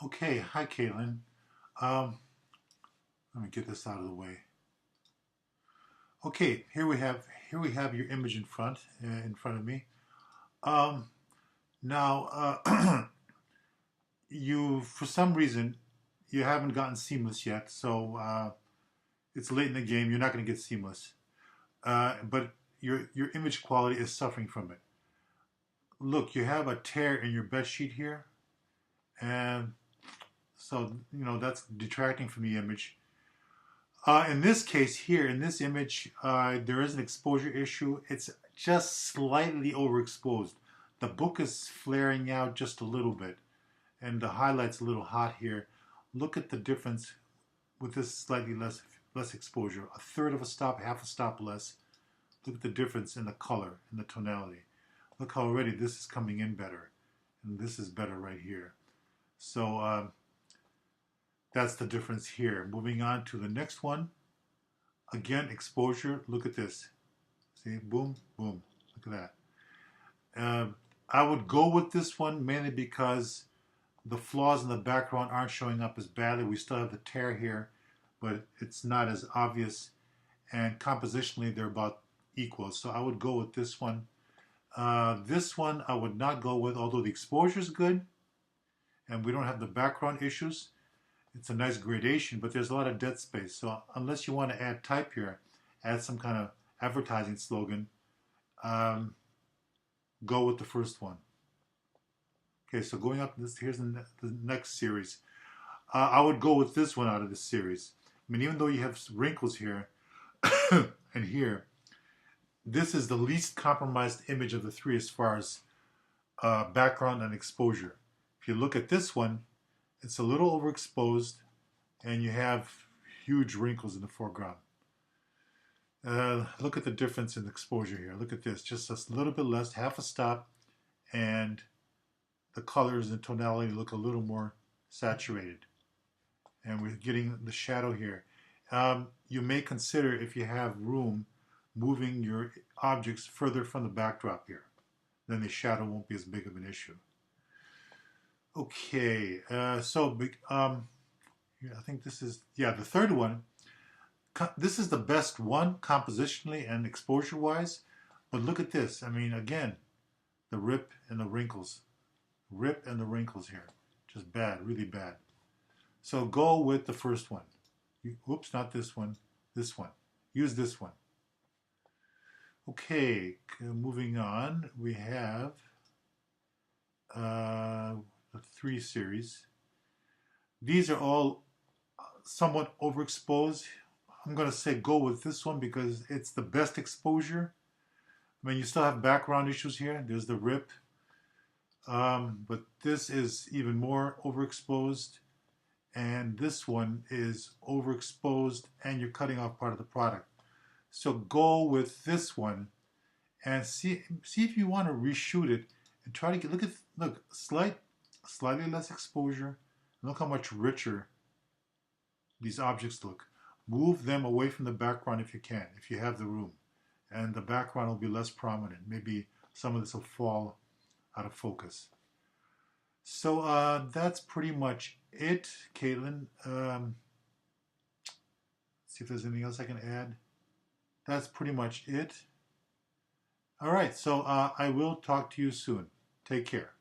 Okay, hi Caitlin. Um, Let me get this out of the way. Okay, here we have your image in front of me. Um, now you for some reason you haven't gotten seamless yet, so it's late in the game. You're not going to get seamless, but your image quality is suffering from it. Look, you have a tear in your bed sheet here, and so that's detracting from the image. In this case here, in this image, there is an exposure issue. It's just slightly overexposed. The book is flaring out just a little bit, and the highlight's a little hot here. Look at the difference with this slightly less exposure. A third of a stop, half a stop less. Look at the difference in the color, in the tonality. Look how already this is coming in better, and this is better right here. So that's the difference here. Moving on to the next one. Again, exposure. Look at this. See, boom, boom. Look at that. I would go with this one mainly because the flaws in the background aren't showing up as badly. We still have the tear here, but it's not as obvious. And compositionally, they're about equal. So I would go with this one. This one I would not go with, although the exposure is good and we don't have the background issues. It's a nice gradation, but there's a lot of dead space. So unless you want to add type here, add some kind of advertising slogan, go with the first one. Okay, so going up, here's the next series. I would go with this one out of this series. I mean, even though you have wrinkles here and here, this is the least compromised image of the three as far as background and exposure. If you look at this one, it's a little overexposed, and you have huge wrinkles in the foreground. Look at the difference in exposure here. Look at this, just a little bit less, half a stop, and the colors and tonality look a little more saturated. And we're getting the shadow here. You may consider, if you have room, moving your objects further from the backdrop here. Then the shadow won't be as big of an issue. Okay, I think this is, the third one. This is the best one compositionally and exposure wise, but look at this. I mean, again, the rip and the wrinkles. Rip and the wrinkles here. Just bad, really bad. So go with the first one. Oops, not this one. This one. Use this one. Okay, moving on. We have the 3 series. These are all somewhat overexposed. I'm going to say go with this one because it's the best exposure. I mean, you still have background issues here. There's the rip. But this is even more overexposed. And this one is overexposed and you're cutting off part of the product. So go with this one and see if you want to reshoot it and try to get, look, slightly less exposure. Look how much richer these objects look. Move them away from the background if you can, if you have the room. And the background will be less prominent. Maybe some of this will fall out of focus. So that's pretty much it, Caitlin. See if there's anything else I can add. That's pretty much it. All right, so I will talk to you soon. Take care.